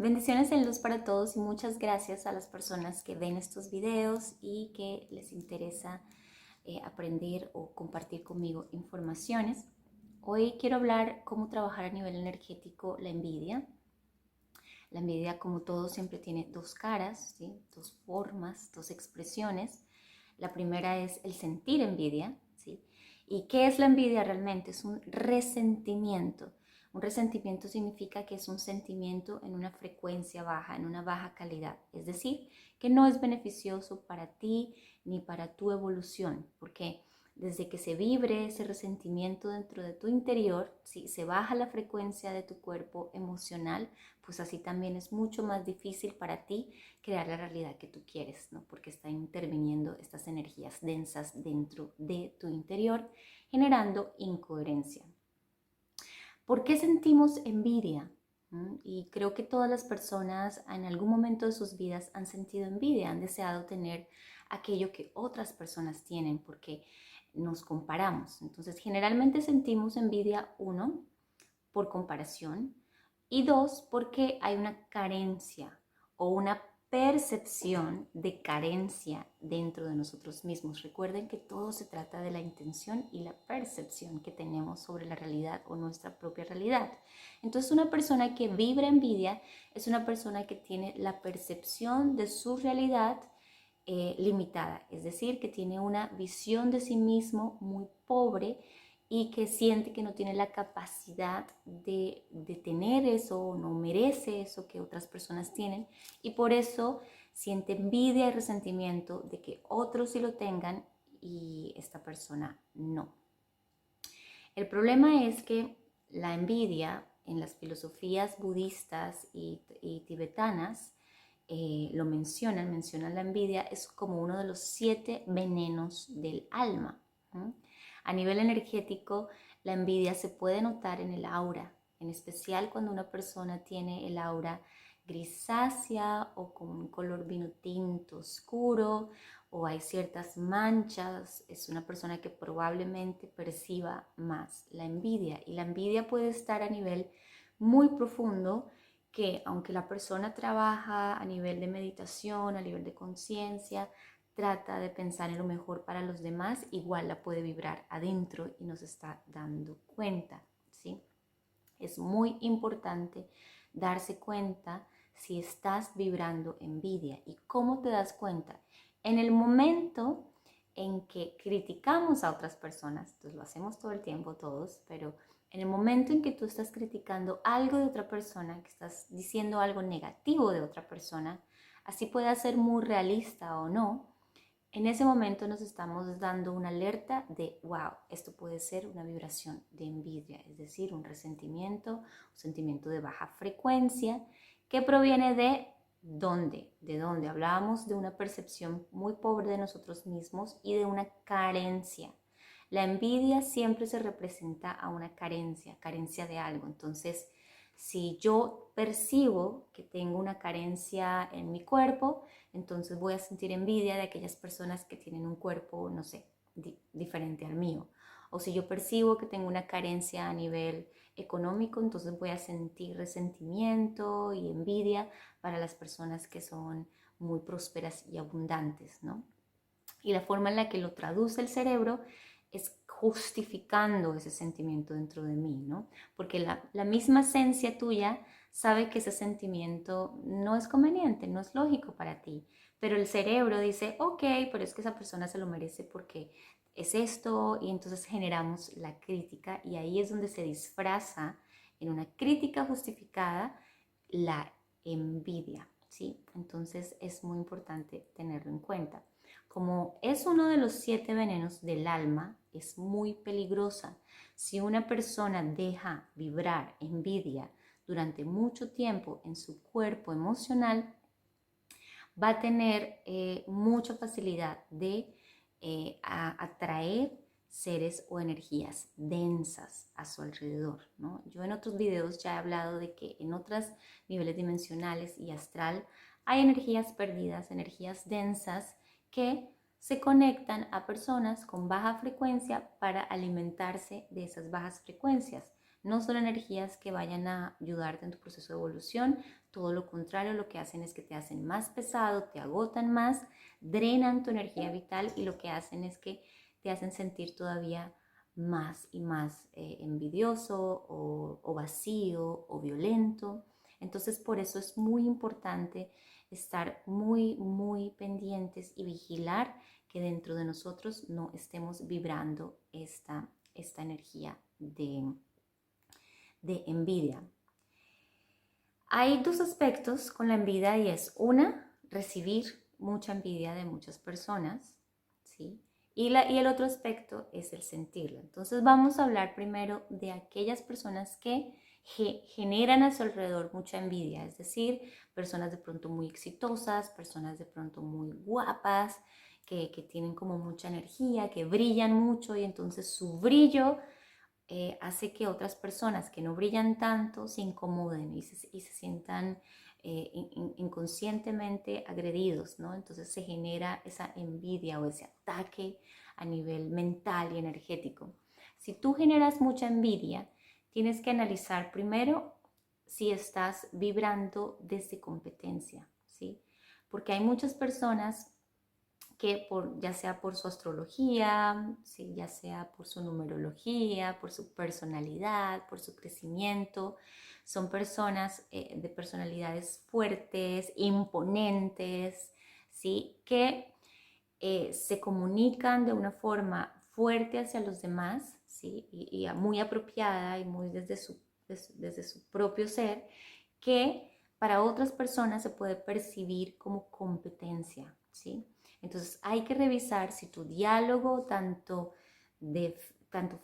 Bendiciones en luz para todos y muchas gracias a las personas que ven estos videos y que les interesa aprender o compartir conmigo informaciones. Hoy quiero hablar cómo trabajar a nivel energético la envidia. La envidia, como todo, siempre tiene dos caras, ¿sí? Dos formas, dos expresiones. La primera es el sentir envidia, ¿sí? ¿Y qué es la envidia realmente? Es un resentimiento. Un resentimiento significa que es un sentimiento en una frecuencia baja, en una baja calidad. Es decir, que no es beneficioso para ti ni para tu evolución. Porque desde que se vibre ese resentimiento dentro de tu interior, si se baja la frecuencia de tu cuerpo emocional, pues así también es mucho más difícil para ti crear la realidad que tú quieres, ¿no? Porque están interviniendo estas energías densas dentro de tu interior, generando incoherencia. ¿Por qué sentimos envidia? Y creo que todas las personas en algún momento de sus vidas han sentido envidia, han deseado tener aquello que otras personas tienen, porque nos comparamos. Entonces, generalmente sentimos envidia, uno, por comparación, y dos, porque hay una carencia o una percepción de carencia dentro de nosotros mismos. Recuerden que todo se trata de la intención y la percepción que tenemos sobre la realidad o nuestra propia realidad. Entonces, una persona que vibra envidia es una persona que tiene la percepción de su realidad limitada, es decir, que tiene una visión de sí mismo muy pobre y que siente que no tiene la capacidad de tener eso, no merece eso que otras personas tienen, y por eso siente envidia y resentimiento de que otros sí lo tengan y esta persona no. El problema es que la envidia en las filosofías budistas y tibetanas lo mencionan la envidia es como uno de los 7 venenos del alma. A nivel energético, la envidia se puede notar en el aura, en especial cuando una persona tiene el aura grisácea o con un color vino tinto oscuro, o hay ciertas manchas. Es una persona que probablemente perciba más la envidia, y la envidia puede estar a nivel muy profundo, que aunque la persona trabaja a nivel de meditación, a nivel de conciencia, trata de pensar en lo mejor para los demás, igual la puede vibrar adentro y nos está dando cuenta, ¿sí? Es muy importante darse cuenta si estás vibrando envidia. ¿Y cómo te das cuenta? En el momento en que criticamos a otras personas, entonces lo hacemos todo el tiempo todos, pero en el momento en que tú estás criticando algo de otra persona, que estás diciendo algo negativo de otra persona, así puede ser muy realista o no, en ese momento nos estamos dando una alerta de, wow, esto puede ser una vibración de envidia, es decir, un resentimiento, un sentimiento de baja frecuencia que proviene de dónde, de dónde hablábamos de una percepción muy pobre de nosotros mismos y de una carencia. La envidia siempre se representa a una carencia de algo. Entonces, si yo percibo que tengo una carencia en mi cuerpo, entonces voy a sentir envidia de aquellas personas que tienen un cuerpo, no sé, diferente al mío. O si yo percibo que tengo una carencia a nivel económico, entonces voy a sentir resentimiento y envidia para las personas que son muy prósperas y abundantes, ¿no? Y la forma en la que lo traduce el cerebro es justificando ese sentimiento dentro de mí, ¿no? Porque la misma esencia tuya sabe que ese sentimiento no es conveniente, no es lógico para ti, pero el cerebro dice, ok, pero es que esa persona se lo merece porque es esto, y entonces generamos la crítica, y ahí es donde se disfraza en una crítica justificada la envidia, ¿sí? Entonces es muy importante tenerlo en cuenta. Como es uno de los 7 venenos del alma, es muy peligrosa. Si una persona deja vibrar envidia durante mucho tiempo en su cuerpo emocional, va a tener mucha facilidad de atraer seres o energías densas a su alrededor, ¿no? Yo en otros videos ya he hablado de que en otros niveles dimensionales y astral hay energías perdidas, energías densas que se conectan a personas con baja frecuencia para alimentarse de esas bajas frecuencias. No son energías que vayan a ayudarte en tu proceso de evolución, todo lo contrario, lo que hacen es que te hacen más pesado, te agotan más, drenan tu energía vital y lo que hacen es que te hacen sentir todavía más y más envidioso o vacío o violento. Entonces por eso es muy importante estar muy pendientes y vigilar que dentro de nosotros no estemos vibrando esta energía de envidia. Hay dos aspectos con la envidia y es una, recibir mucha envidia de muchas personas, ¿sí? Y el otro aspecto es el sentirlo. Entonces vamos a hablar primero de aquellas personas que generan a su alrededor mucha envidia, es decir, personas de pronto muy exitosas, personas de pronto muy guapas, que tienen como mucha energía, que brillan mucho y entonces su brillo hace que otras personas que no brillan tanto se incomoden y se sientan inconscientemente agredidos, ¿no? Entonces se genera esa envidia o ese ataque a nivel mental y energético. Si tú generas mucha envidia, tienes que analizar primero si estás vibrando desde competencia, ¿sí? Porque hay muchas personas que ya sea por su astrología, ¿sí? Ya sea por su numerología, por su personalidad, por su crecimiento, son personas de personalidades fuertes, imponentes, ¿sí? Que se comunican de una forma fuerte hacia los demás, ¿sí? Y muy apropiada y muy desde su propio ser, que para otras personas se puede percibir como competencia, ¿sí? Entonces hay que revisar si tu diálogo, tanto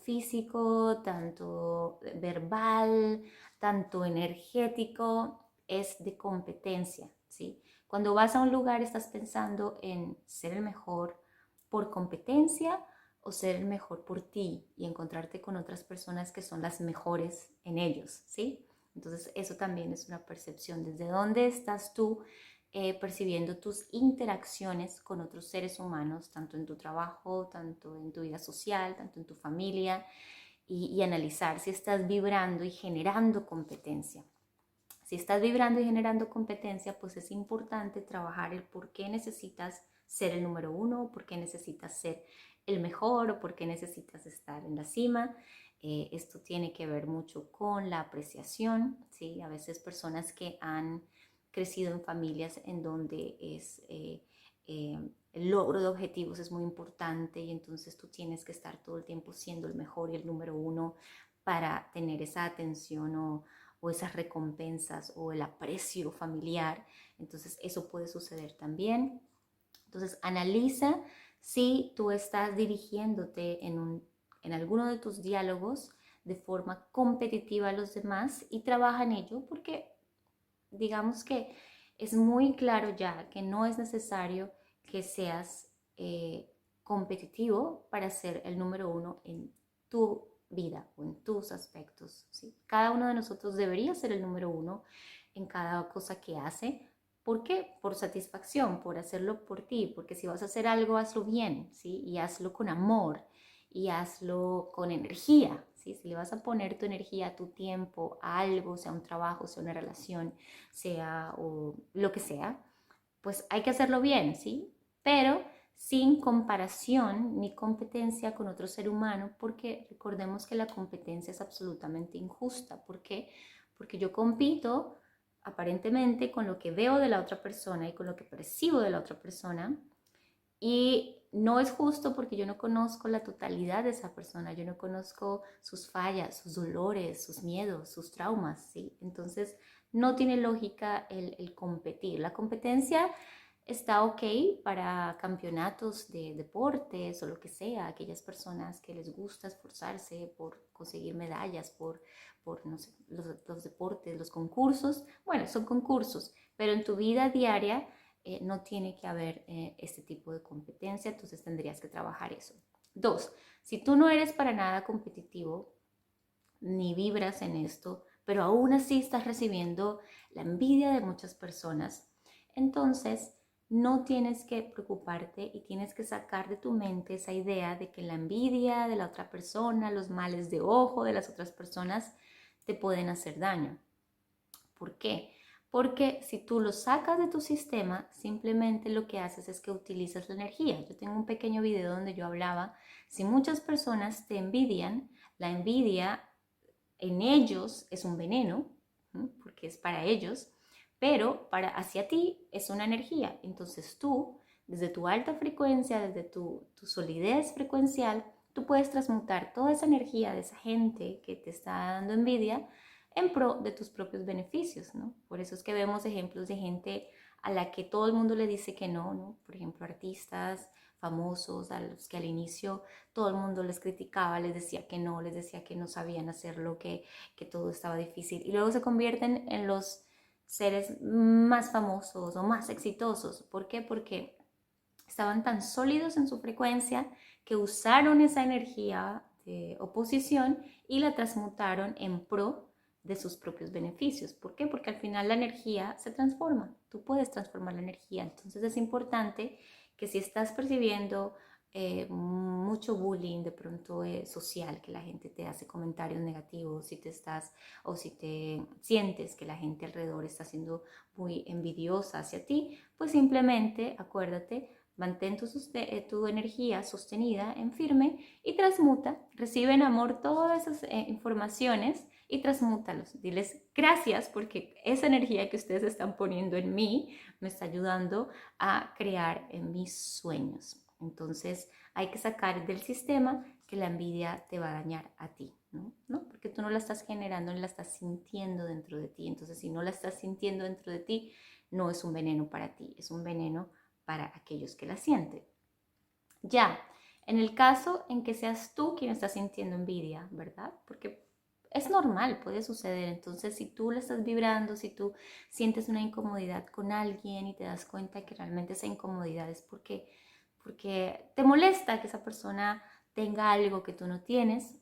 físico, tanto verbal, tanto energético, es de competencia, ¿sí? Cuando vas a un lugar estás pensando en ser el mejor por competencia o ser el mejor por ti y encontrarte con otras personas que son las mejores en ellos, ¿sí? Entonces eso también es una percepción. ¿Desde dónde estás tú percibiendo tus interacciones con otros seres humanos, tanto en tu trabajo, tanto en tu vida social, tanto en tu familia, y analizar si estás vibrando y generando competencia? Si estás vibrando y generando competencia, pues es importante trabajar el por qué necesitas ser el número uno, por qué necesitas ser el mejor o por qué necesitas estar en la cima. Esto tiene que ver mucho con la apreciación, ¿sí? A veces personas que han crecido en familias en donde el logro de objetivos es muy importante y entonces tú tienes que estar todo el tiempo siendo el mejor y el número uno para tener esa atención o esas recompensas o el aprecio familiar. Entonces eso puede suceder también. Entonces analiza si tú estás dirigiéndote en alguno de tus diálogos de forma competitiva a los demás y trabaja en ello porque digamos que es muy claro ya que no es necesario que seas competitivo para ser el número uno en tu vida o en tus aspectos, ¿sí? Cada uno de nosotros debería ser el número uno en cada cosa que hace. ¿Por qué? Por satisfacción, por hacerlo por ti, porque si vas a hacer algo, hazlo bien, ¿sí? Y hazlo con amor y hazlo con energía, ¿sí? Si le vas a poner tu energía, tu tiempo a algo, sea un trabajo, sea una relación, sea o lo que sea, pues hay que hacerlo bien, ¿sí? Pero sin comparación ni competencia con otro ser humano, porque recordemos que la competencia es absolutamente injusta. ¿Por qué? Porque yo compito aparentemente con lo que veo de la otra persona y con lo que percibo de la otra persona, y no es justo porque yo no conozco la totalidad de esa persona, yo no conozco sus fallas, sus dolores, sus miedos, sus traumas, ¿sí? Entonces no tiene lógica el competir. La competencia está ok para campeonatos de deportes o lo que sea, aquellas personas que les gusta esforzarse por conseguir medallas, por no sé, los deportes, los concursos. Bueno, son concursos, pero en tu vida diaria no tiene que haber este tipo de competencia, entonces tendrías que trabajar eso. Dos, si tú no eres para nada competitivo, ni vibras en esto, pero aún así estás recibiendo la envidia de muchas personas, entonces no tienes que preocuparte y tienes que sacar de tu mente esa idea de que la envidia de la otra persona, los males de ojo de las otras personas te pueden hacer daño. ¿Por qué? Porque si tú lo sacas de tu sistema, simplemente lo que haces es que utilizas la energía. Yo tengo un pequeño video donde yo hablaba, si muchas personas te envidian, la envidia en ellos es un veneno, porque es para ellos, pero hacia ti es una energía. Entonces tú, desde tu alta frecuencia, desde tu solidez frecuencial, tú puedes transmutar toda esa energía de esa gente que te está dando envidia en pro de tus propios beneficios, ¿no? Por eso es que vemos ejemplos de gente a la que todo el mundo le dice que no, ¿no? Por ejemplo, artistas famosos a los que al inicio todo el mundo les criticaba, les decía que no sabían hacerlo, que todo estaba difícil, y luego se convierten en los seres más famosos o más exitosos. ¿Por qué? Porque estaban tan sólidos en su frecuencia que usaron esa energía de oposición y la transmutaron en pro de sus propios beneficios. ¿Por qué? Porque al final la energía se transforma. Tú puedes transformar la energía. Entonces es importante que si estás percibiendo mucho bullying de pronto social, que la gente te hace comentarios negativos, si te estás o si te sientes que la gente alrededor está siendo muy envidiosa hacia ti, pues simplemente acuérdate, mantén tu energía sostenida en firme y transmuta, recibe en amor todas esas informaciones y transmútalos. Diles gracias porque esa energía que ustedes están poniendo en mí me está ayudando a crear en mis sueños. Entonces hay que sacar del sistema que la envidia te va a dañar a ti, ¿no? Porque tú no la estás generando, ni la estás sintiendo dentro de ti. Entonces si no la estás sintiendo dentro de ti, no es un veneno para ti, es un veneno para aquellos que la sienten. Ya, en el caso en que seas tú quien está sintiendo envidia, ¿verdad? Porque es normal, puede suceder. Entonces, si tú la estás vibrando, si tú sientes una incomodidad con alguien y te das cuenta que realmente esa incomodidad es porque te molesta que esa persona tenga algo que tú no tienes,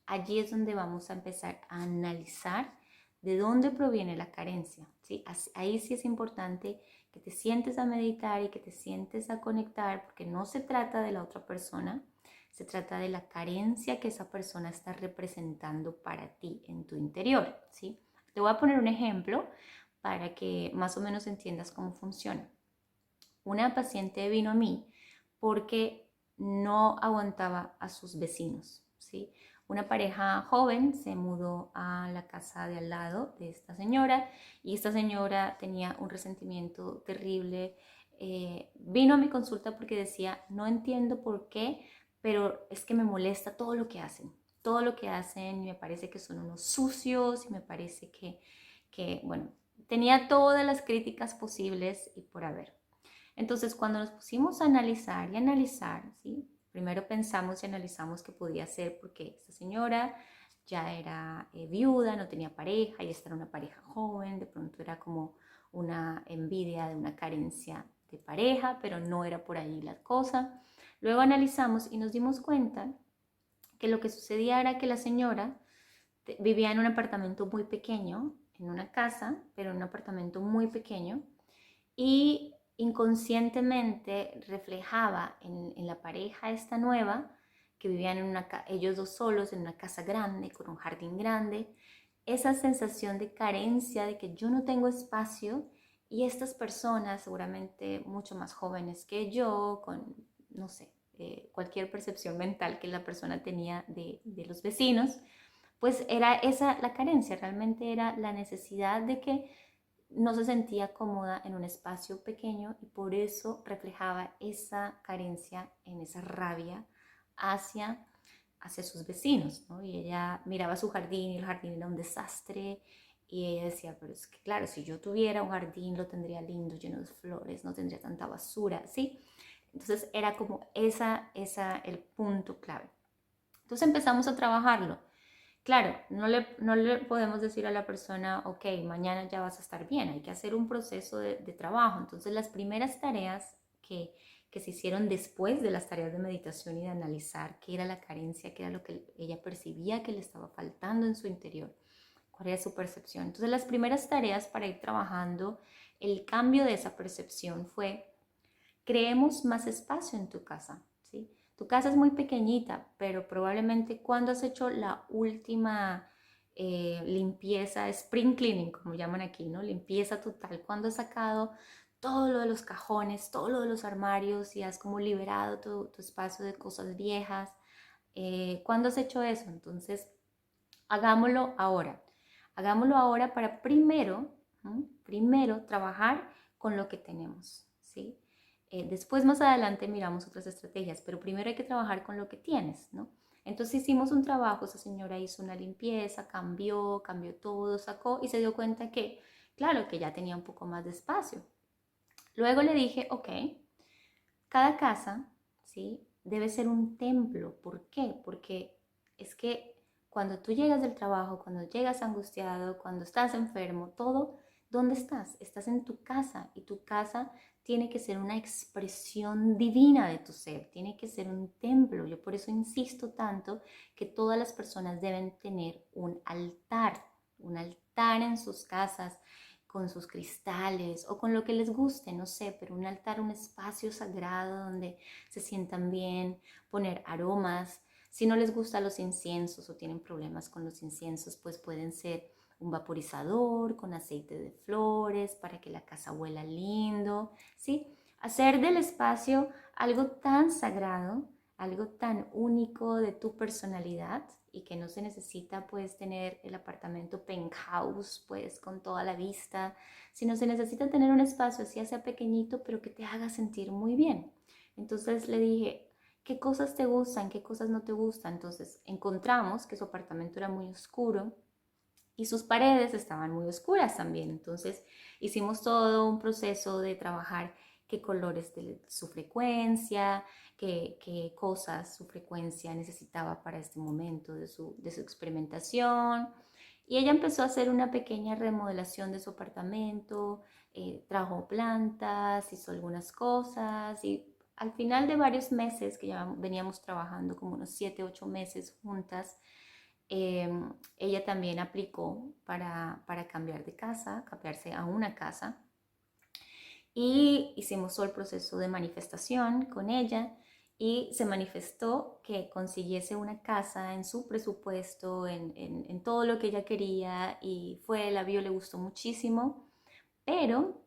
allí es donde vamos a empezar a analizar de dónde proviene la carencia, ¿sí? Ahí sí es importante que te sientes a meditar y que te sientes a conectar, porque no se trata de la otra persona, se trata de la carencia que esa persona está representando para ti en tu interior, ¿sí? Te voy a poner un ejemplo para que más o menos entiendas cómo funciona. Una paciente vino a mí porque no aguantaba a sus vecinos, ¿sí? Una pareja joven se mudó a la casa de al lado de esta señora y esta señora tenía un resentimiento terrible. Vino a mi consulta porque decía, no entiendo por qué, pero es que me molesta todo lo que hacen. Todo lo que hacen y me parece que son unos sucios y me parece que bueno, tenía todas las críticas posibles y por haber. Entonces, cuando nos pusimos a analizar y analizar, ¿sí? Primero pensamos y analizamos que podía ser porque esta señora ya era viuda, no tenía pareja y esta era una pareja joven, de pronto era como una envidia de una carencia de pareja, pero no era por ahí la cosa. Luego analizamos y nos dimos cuenta que lo que sucedía era que la señora vivía en un apartamento muy pequeño, en una casa, pero en un apartamento muy pequeño, y inconscientemente reflejaba en la pareja esta nueva, que vivían ellos dos solos en una casa grande, con un jardín grande, esa sensación de carencia, de que yo no tengo espacio y estas personas, seguramente mucho más jóvenes que yo, con, no sé, cualquier percepción mental que la persona tenía de los vecinos, pues era esa la carencia, realmente era la necesidad de que no se sentía cómoda en un espacio pequeño y por eso reflejaba esa carencia en esa rabia hacia sus vecinos, ¿no? Y ella miraba su jardín y el jardín era un desastre y ella decía, pero es que claro, si yo tuviera un jardín lo tendría lindo, lleno de flores, no tendría tanta basura, ¿sí? Entonces era como el punto clave. Entonces empezamos a trabajarlo. Claro, no le podemos decir a la persona, ok, mañana ya vas a estar bien, hay que hacer un proceso de trabajo. Entonces las primeras tareas que se hicieron después de las tareas de meditación y de analizar qué era la carencia, qué era lo que ella percibía que le estaba faltando en su interior, cuál era su percepción. Entonces las primeras tareas para ir trabajando el cambio de esa percepción fue, creemos más espacio en tu casa, ¿sí? Tu casa es muy pequeñita, pero probablemente cuando has hecho la última limpieza, spring cleaning, como llaman aquí, ¿no? Limpieza total. Cuando has sacado todo lo de los cajones, todo lo de los armarios y has como liberado tu espacio de cosas viejas. ¿Cuándo has hecho eso? Entonces, hagámoslo ahora. Hagámoslo ahora para primero trabajar con lo que tenemos, ¿sí? Después, más adelante, miramos otras estrategias, pero primero hay que trabajar con lo que tienes, ¿no? Entonces hicimos un trabajo, esa señora hizo una limpieza, cambió todo, sacó y se dio cuenta que, claro, que ya tenía un poco más de espacio. Luego le dije, ok, cada casa, ¿sí? Debe ser un templo. ¿Por qué? Porque es que cuando tú llegas del trabajo, cuando llegas angustiado, cuando estás enfermo, todo, ¿dónde estás? Estás en tu casa y tu casa tiene que ser una expresión divina de tu ser, tiene que ser un templo. Yo por eso insisto tanto que todas las personas deben tener un altar en sus casas, con sus cristales o con lo que les guste, no sé, pero un altar, un espacio sagrado donde se sientan bien, poner aromas. Si no les gustan los inciensos o tienen problemas con los inciensos, pues pueden ser un vaporizador con aceite de flores para que la casa huela lindo, ¿sí? Hacer del espacio algo tan sagrado, algo tan único de tu personalidad y que no se necesita pues tener el apartamento penthouse pues con toda la vista, sino se necesita tener un espacio así sea pequeñito pero que te haga sentir muy bien. Entonces le dije, ¿qué cosas te gustan? ¿Qué cosas no te gustan? Entonces encontramos que su apartamento era muy oscuro y sus paredes estaban muy oscuras también. Entonces hicimos todo un proceso de trabajar qué colores de su frecuencia, qué cosas su frecuencia necesitaba para este momento de su experimentación. Y ella empezó a hacer una pequeña remodelación de su apartamento, trajo plantas, hizo algunas cosas y al final de varios meses que ya veníamos trabajando, como unos 7, 8 meses juntas, eh, ella también aplicó para cambiar de casa, cambiarse a una casa y hicimos todo el proceso de manifestación con ella y se manifestó que consiguiese una casa en su presupuesto, en todo lo que ella quería y la vio, le gustó muchísimo, pero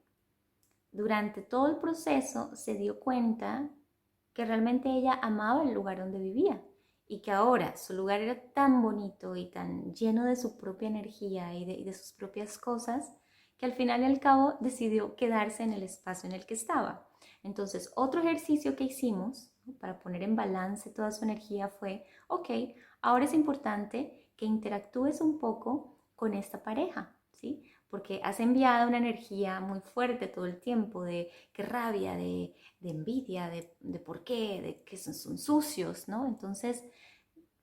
durante todo el proceso se dio cuenta que realmente ella amaba el lugar donde vivía y que ahora su lugar era tan bonito y tan lleno de su propia energía y de sus propias cosas que al final y al cabo decidió quedarse en el espacio en el que estaba. Entonces, otro ejercicio que hicimos, ¿no?, para poner en balance toda su energía fue, ok, ahora es importante que interactúes un poco con esta pareja, ¿sí? Porque has enviado una energía muy fuerte todo el tiempo de qué rabia, de envidia, de por qué, de que son sucios, ¿no? Entonces,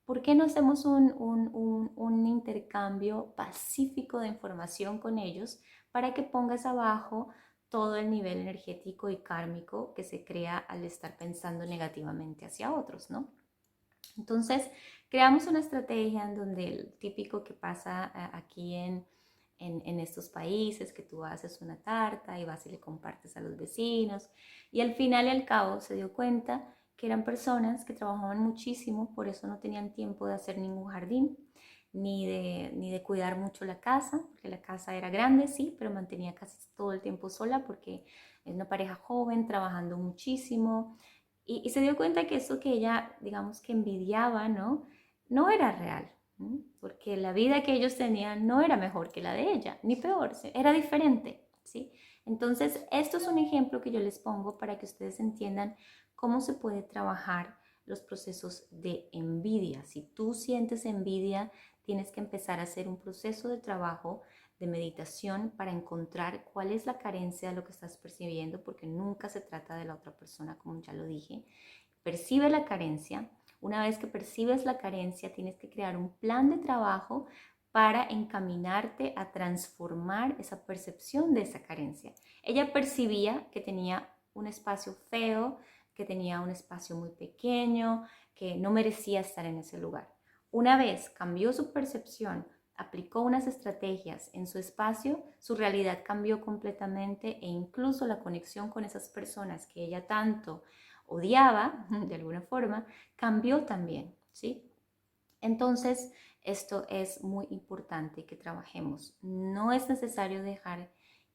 ¿por qué no hacemos un intercambio pacífico de información con ellos para que pongas abajo todo el nivel energético y kármico que se crea al estar pensando negativamente hacia otros, ¿no? Entonces, creamos una estrategia en donde el típico que pasa aquí en estos países, que tú haces una tarta y vas y le compartes a los vecinos, y al final y al cabo se dio cuenta que eran personas que trabajaban muchísimo, por eso no tenían tiempo de hacer ningún jardín, ni de cuidar mucho la casa, porque la casa era grande, sí, pero mantenía casi todo el tiempo sola porque es una pareja joven, trabajando muchísimo, y se dio cuenta que eso que ella, digamos que envidiaba, ¿no? No era real, ¿no? Porque la vida que ellos tenían no era mejor que la de ella, ni peor, era diferente, ¿sí? Entonces, esto es un ejemplo que yo les pongo para que ustedes entiendan cómo se puede trabajar los procesos de envidia. Si tú sientes envidia, tienes que empezar a hacer un proceso de trabajo de meditación para encontrar cuál es la carencia de lo que estás percibiendo, porque nunca se trata de la otra persona, como ya lo dije. Percibe la carencia. Una vez que percibes la carencia, tienes que crear un plan de trabajo para encaminarte a transformar esa percepción de esa carencia. Ella percibía que tenía un espacio feo, que tenía un espacio muy pequeño, que no merecía estar en ese lugar. Una vez cambió su percepción, aplicó unas estrategias en su espacio, su realidad cambió completamente e incluso la conexión con esas personas que ella tanto odiaba, de alguna forma, cambió también, ¿sí? Entonces, esto es muy importante que trabajemos. No es necesario dejar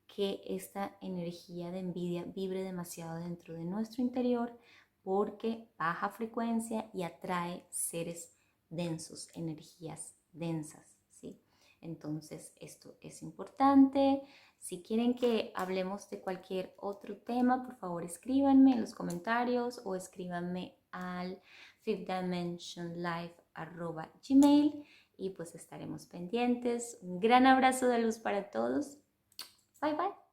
que esta energía de envidia vibre demasiado dentro de nuestro interior porque baja frecuencia y atrae seres densos, energías densas, ¿sí? Entonces, esto es importante. Si quieren que hablemos de cualquier otro tema, por favor escríbanme en los comentarios o escríbanme al fifthdimensionlife@gmail y pues estaremos pendientes. Un gran abrazo de luz para todos. Bye bye.